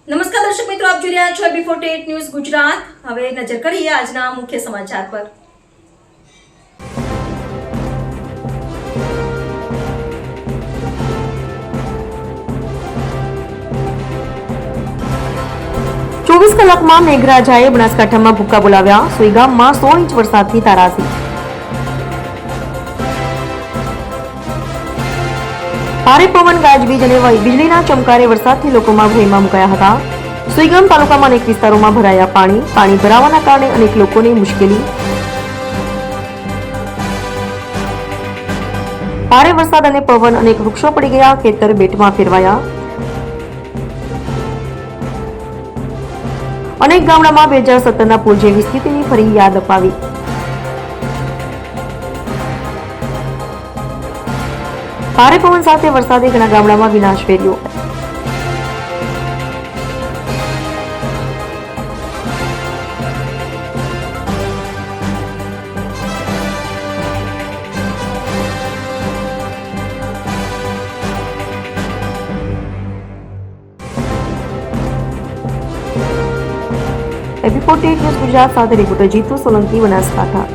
નમસ્કાર દર્શક મિત્રો, આપ જોઈ રહ્યા છો B48 ન્યૂઝ ગુજરાત। હવે નજર કરીએ આજના મુખ્ય સમાચાર પર। ચોવીસ કલાકમાં મેઘરાજાએ બનાસકાંઠામાં ભૂક્કા બોલાવ્યા। સુઈગામમાં 16 ઇંચ વરસાદની તારાજી। ભારે પવન, ગાજવીજ અને વીજળીના ચમકારે વરસાદથી લોકોમાં ભયમાં મુકાયા હતા। સુઈગામ તાલુકામાં અનેક વિસ્તારોમાં ભરાયા પાણી ભરાવાના કારણે અનેક લોકોને મુશ્કેલી। ભારે વરસાદ અને પવન, અનેક વૃક્ષો પડી ગયા, ખેતર બેટમાં ફેરવાયા। અનેક ગામડામાં 2017ના પૂર જેવી સ્થિતિની ફરી યાદ અપાવી। ભારે પવન સાથે વરસાદે ઘણા ગામડામાં વિનાશ ફેર્યો। B48 ન્યૂઝ ગુજરાત સાથે રિપોર્ટર જીતુ સોલંકી, બનાસકાંઠા।